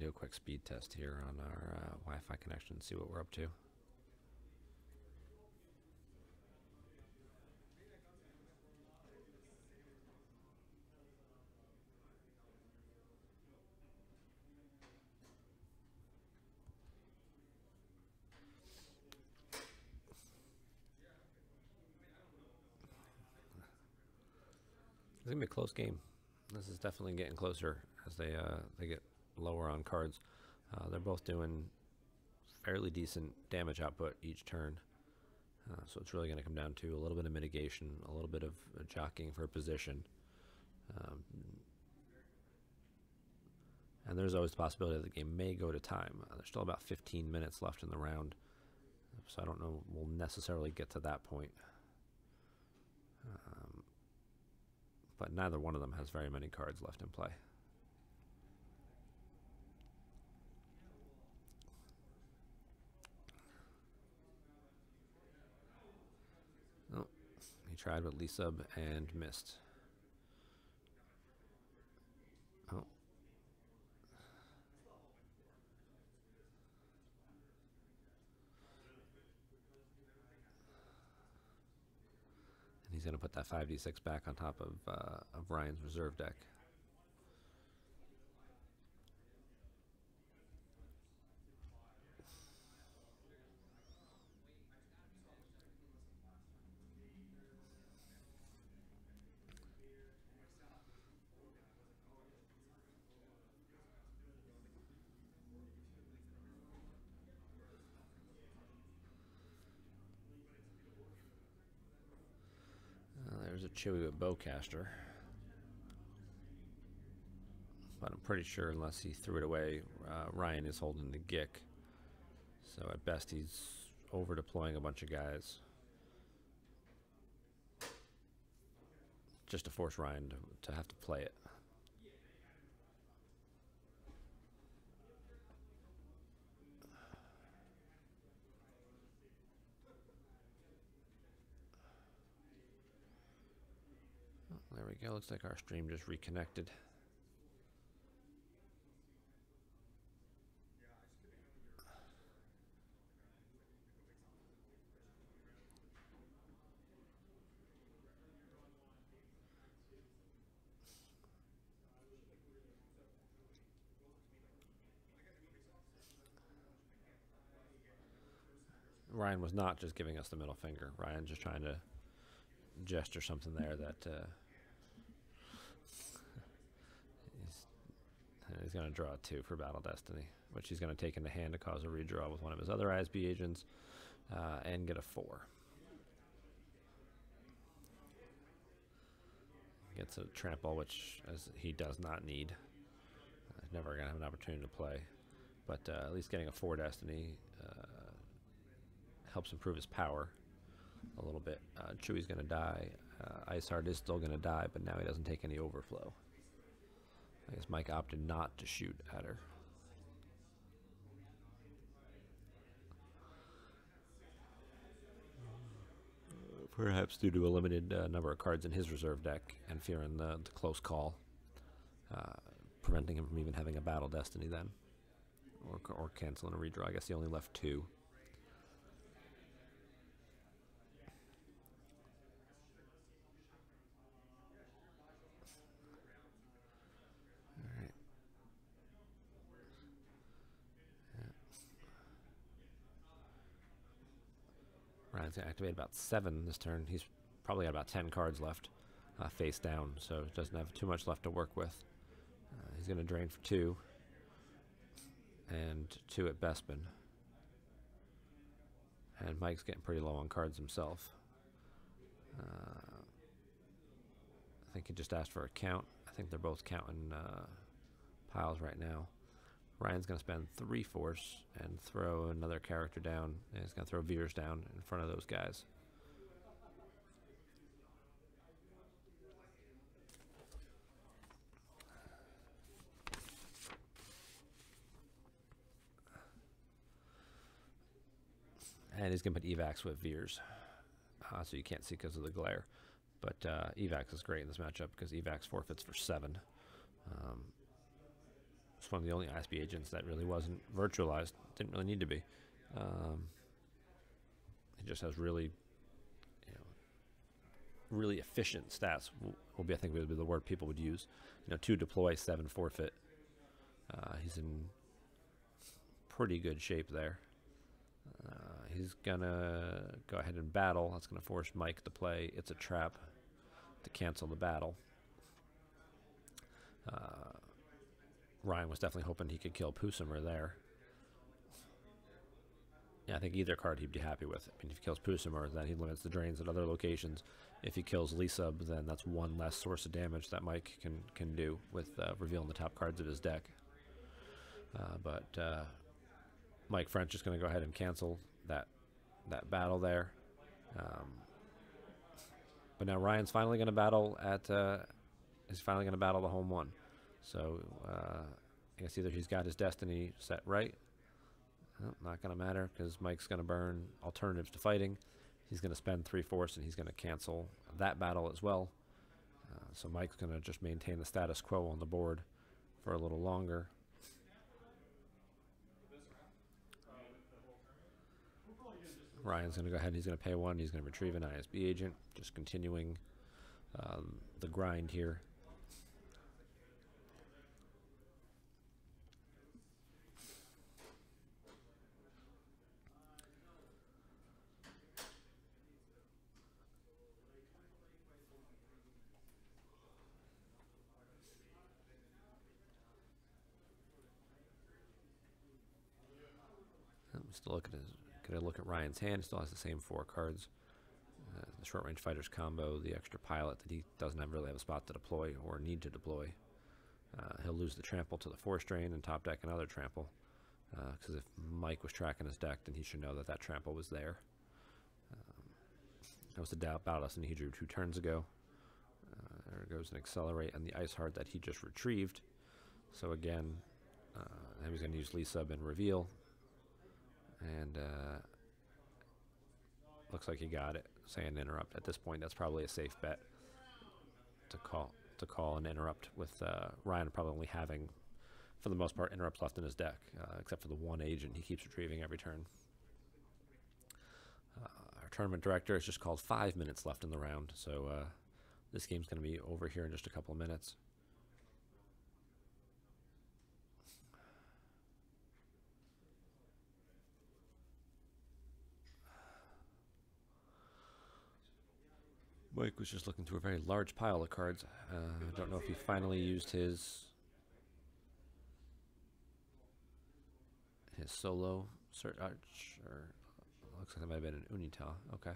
do a quick speed test here on our Wi-Fi connection and see what we're up to. It's gonna be a close game. This is definitely getting closer as they get lower on cards. They're both doing fairly decent damage output each turn, so it's really going to come down to a little bit of mitigation, a little bit of jockeying for position, and there's always the possibility that the game may go to time. There's still about 15 minutes left in the round, so I don't know we'll necessarily get to that point. But neither one of them has very many cards left in play. Oh, he tried with Lisa and missed. Oh. And he's going to put that 5d6 back on top of Ryan's reserve deck. There's a Chewy with Bowcaster. But I'm pretty sure unless he threw it away, Ryan is holding the Gick. So at best he's over deploying a bunch of guys. Just to force Ryan to have to play it. There we go. Looks like our stream just reconnected. Ryan was not just giving us the middle finger. Ryan just trying to gesture something there that he's going to draw a 2 for Battle Destiny, which he's going to take into hand to cause a redraw with one of his other ISB agents and get a 4. Gets a trample, which as he does not need. He's never going to have an opportunity to play. But at least getting a 4 Destiny helps improve his power a little bit. Chewy's going to die. Iceheart is still going to die, but now he doesn't take any overflow. I guess Mike opted not to shoot at her. Perhaps due to a limited number of cards in his reserve deck and fearing the close call, preventing him from even having a Battle Destiny then, or canceling a redraw. I guess he only left 2. Ryan's going to activate about 7 this turn. He's probably got about 10 cards left face down, so doesn't have too much left to work with. He's going to drain for 2 and 2 at Bespin. And Mike's getting pretty low on cards himself. I think he just asked for a count. I think they're both counting piles right now. Ryan's going to spend 3 force and throw another character down. And he's going to throw Veers down in front of those guys. And he's going to put Evax with Veers. So you can't see because of the glare. But Evax is great in this matchup because Evax forfeits for 7. It's one of the only ISB agents that really wasn't virtualized. Didn't really need to be. It just has really, really efficient stats. Will be, I think, would be the word people would use. 2 deploy, 7 forfeit. He's in pretty good shape there. He's gonna go ahead and battle. That's gonna force Mike to play It's a Trap to cancel the battle. Ryan was definitely hoping he could kill Pusimer there. Yeah, I think either card he'd be happy with. I mean, if he kills Pusimer, then he limits the drains at other locations. If he kills Lisa, then that's one less source of damage that Mike can do with revealing the top cards of his deck. But Mike French is going to go ahead and cancel that battle there. But now Ryan's finally going to battle he's finally going to battle the home one. So I guess either he's got his destiny set right. Well, not going to matter because Mike's going to burn alternatives to fighting. He's going to spend 3 force and he's going to cancel that battle as well. So Mike's going to just maintain the status quo on the board for a little longer. Ryan's going to go ahead and he's going to pay 1. He's going to retrieve an ISB agent, just continuing the grind here. Still gonna look at Ryan's hand. Still has the same 4 cards. The short range fighters combo, the extra pilot that he doesn't really have a spot to deploy or need to deploy. He'll lose the trample to the force drain and top deck another trample. Because if Mike was tracking his deck, then he should know that trample was there. That was the battle lesson he drew 2 turns ago. There goes an accelerate and the ice heart that he just retrieved. So again, he's going to use Lisa and reveal. And looks like he got it. Saying interrupt. At this point, that's probably a safe bet to call an interrupt with Ryan probably only having, for the most part, interrupts left in his deck, except for the 1 agent he keeps retrieving every turn. Our tournament director has just called 5 minutes left in the round, so this game's going to be over here in just a couple of minutes. Mike was just looking through a very large pile of cards. I don't know if he finally used his solo search, or looks like that might have been an Unital. Okay.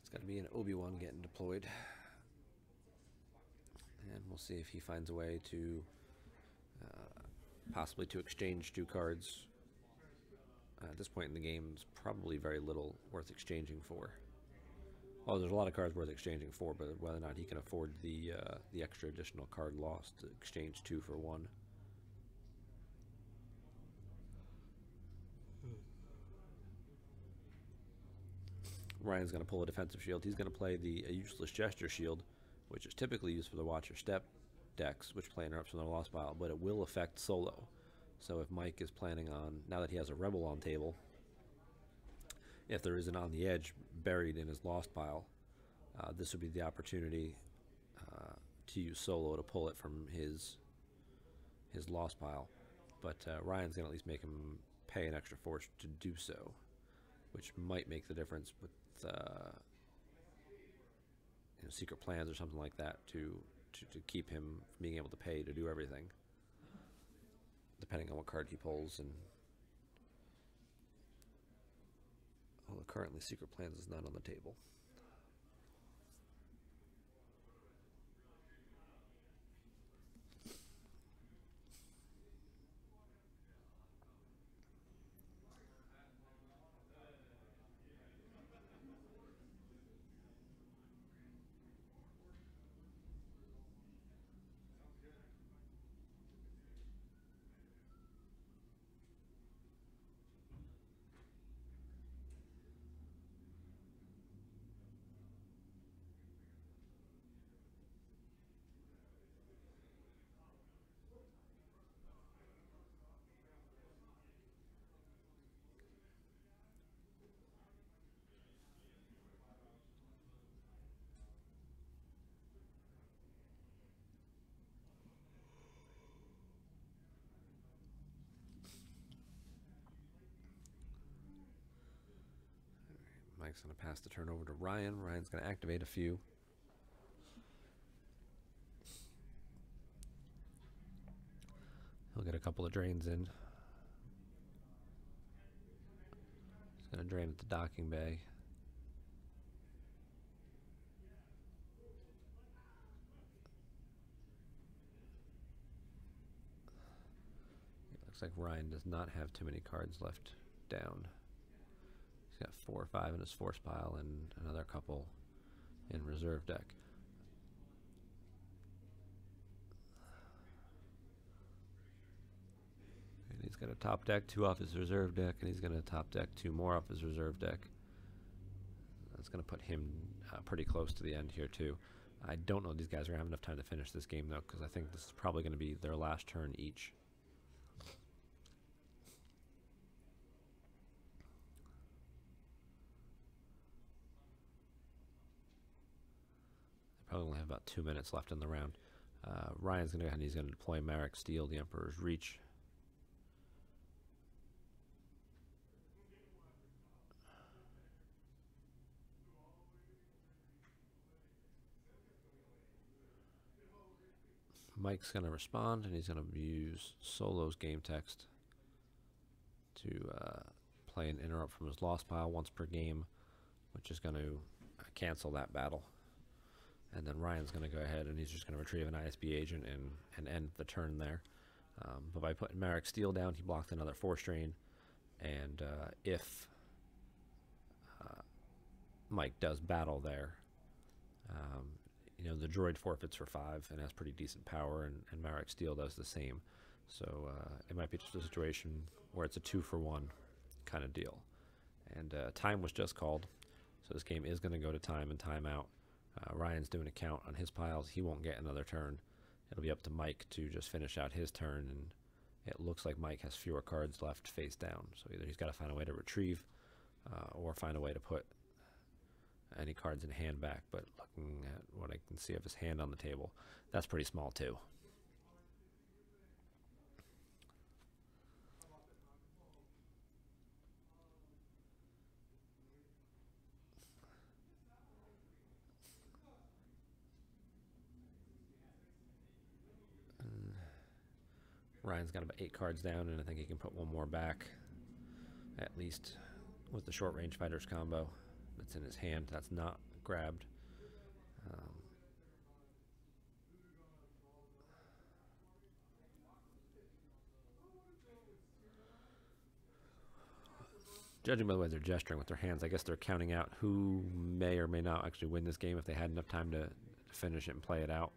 It's got to be an Obi-Wan getting deployed. And we'll see if he finds a way to possibly to exchange 2 cards. At this point in the game, there's probably very little worth exchanging for. Well, there's a lot of cards worth exchanging for, but whether or not he can afford the extra additional card loss to exchange 2 for 1. Ryan's going to pull a defensive shield. He's going to play the useless gesture shield, which is typically used for the watch or step decks, which play interrupts from the lost pile, but it will affect solo. So if Mike is planning on, now that he has a rebel on table, if there is an on the edge buried in his lost pile, this would be the opportunity to use solo to pull it from his lost pile. But Ryan's going to at least make him pay an extra force to do so, which might make the difference with secret plans or something like that to to keep him from being able to pay to do everything, depending on what card he pulls. And although currently Secret Plans is not on the table. Mike's going to pass the turn over to Ryan. Ryan's going to activate a few. He'll get a couple of drains in. He's going to drain at the docking bay. It looks like Ryan does not have too many cards left down. He's got 4 or 5 in his force pile and another couple in reserve deck. And he's going to top deck 2 off his reserve deck, and he's going to top deck 2 more off his reserve deck. That's going to put him pretty close to the end here too. I don't know if these guys are going to have enough time to finish this game though, because I think this is probably going to be their last turn each. Probably only have about 2 minutes left in the round. Ryan's going to go ahead and he's going to deploy Marek Steel, the Emperor's Reach. Mike's going to respond, and he's going to use Solo's game text to play an interrupt from his lost pile once per game, which is going to cancel that battle. And then Ryan's going to go ahead and he's just going to retrieve an ISB agent and end the turn there. But by putting Marek Steel down, he blocked another force drain. And if Mike does battle there, you know, the droid forfeits for 5 and has pretty decent power, and Marek Steel does the same. So it might be just a situation where it's a 2-for-1 kind of deal. And time was just called, so this game is going to go to time and timeout. Ryan's doing a count on his piles. He won't get another turn. It'll be up to Mike to just finish out his turn, and it looks like Mike has fewer cards left face down. So either he's got to find a way to retrieve or find a way to put any cards in hand back. But looking at what I can see of his hand on the table, that's pretty small too. Ryan's got about 8 cards down, and I think he can put 1 more back, at least with the short range fighters combo that's in his hand. That's not grabbed. Judging by the way they're gesturing with their hands, I guess they're counting out who may or may not actually win this game if they had enough time to finish it and play it out.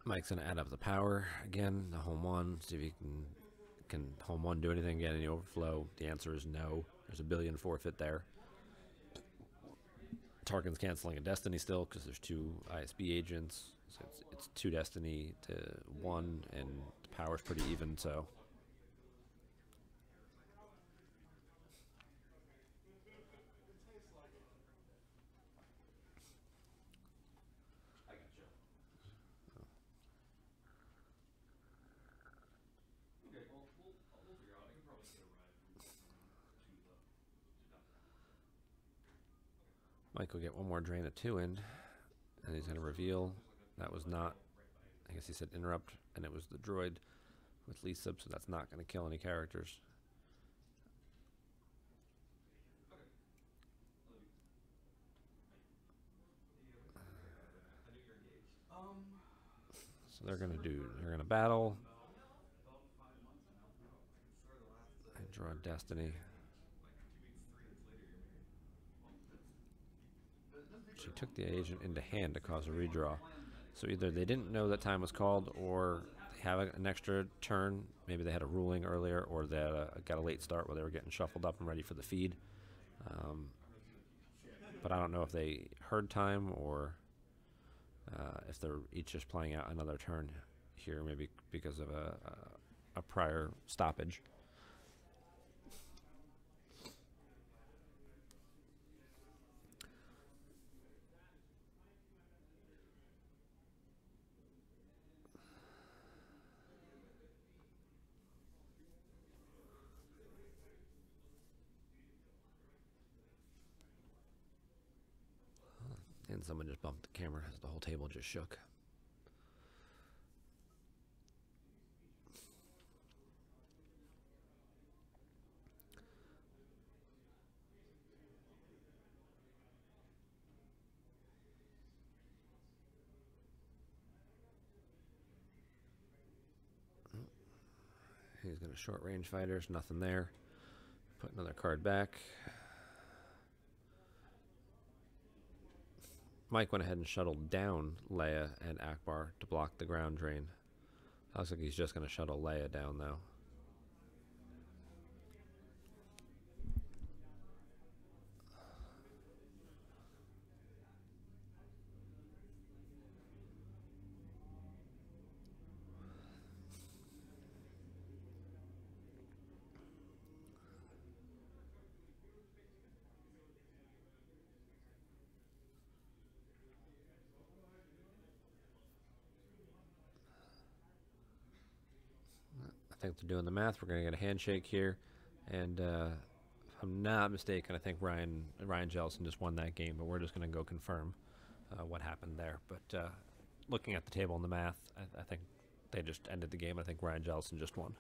Mike's gonna add up the power again, the home one, see if he can home one do anything, get any overflow. The answer is no. There's a billion forfeit there. Tarkin's canceling a destiny still because there's 2 ISB agents. So it's 2 destiny to 1, and the power's pretty even, so. Mike will get 1 more drain at 2 end, and he's going to reveal. That was not, I guess he said interrupt, and it was the droid with Lisa, so that's not going to kill any characters. So they're going to battle. I draw Destiny. She took the agent into hand to cause a redraw. So either they didn't know that time was called, or they have an extra turn. Maybe they had a ruling earlier, or they got a late start where they were getting shuffled up and ready for the feed. But I don't know if they heard time or if they're each just playing out another turn here, maybe because of a prior stoppage. And someone just bumped the camera as the whole table just shook. He's going to short range fighters, nothing there. Put another card back. Mike went ahead and shuttled down Leia and Akbar to block the ground drain. Looks like he's just going to shuttle Leia down, though. I think they're doing the math. We're going to get a handshake here. And if I'm not mistaken, I think Ryan Jellison just won that game, but we're just going to go confirm what happened there. But looking at the table and the math, I think they just ended the game. I think Ryan Jellison just won.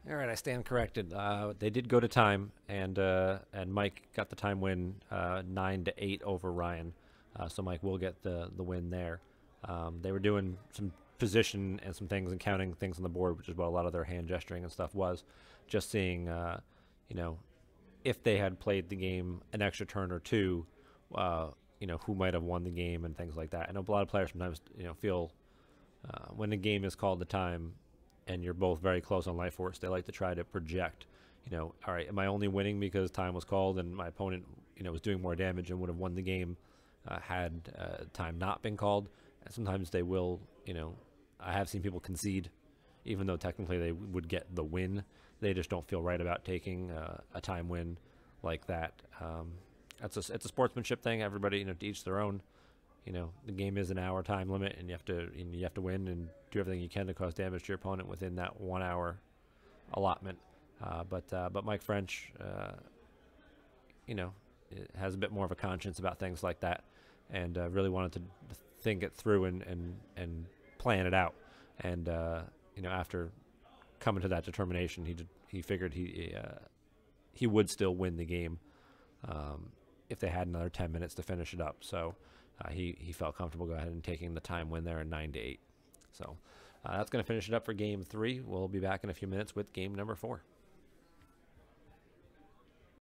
All right, I stand corrected. They did go to time, and Mike got the time win, 9-8 over Ryan. So Mike will get the win there. They were doing some position and some things and counting things on the board, which is what a lot of their hand gesturing and stuff was. Just seeing, if they had played the game an extra turn or two, who might have won the game and things like that. I know a lot of players sometimes, feel when the game is called to time and you're both very close on life force, they like to try to project, you know, all right, am I only winning because time was called and my opponent, you know, was doing more damage and would have won the game had time not been called? And sometimes they will, you know, I have seen people concede, even though technically they would get the win. They just don't feel right about taking a time win like that. It's a sportsmanship thing. Everybody, you know, to each their own. You know, the game is an hour time limit, and you have to win and do everything you can to cause damage to your opponent within that 1 hour allotment. But Mike French, you know, has a bit more of a conscience about things like that, and really wanted to think it through and plan it out. And you know, after coming to that determination, he figured he would still win the game if they had another 10 minutes to finish it up. So he felt comfortable go ahead and taking the time win there in 9-8. So that's going to finish it up for game 3. We'll be back in a few minutes with game number 4.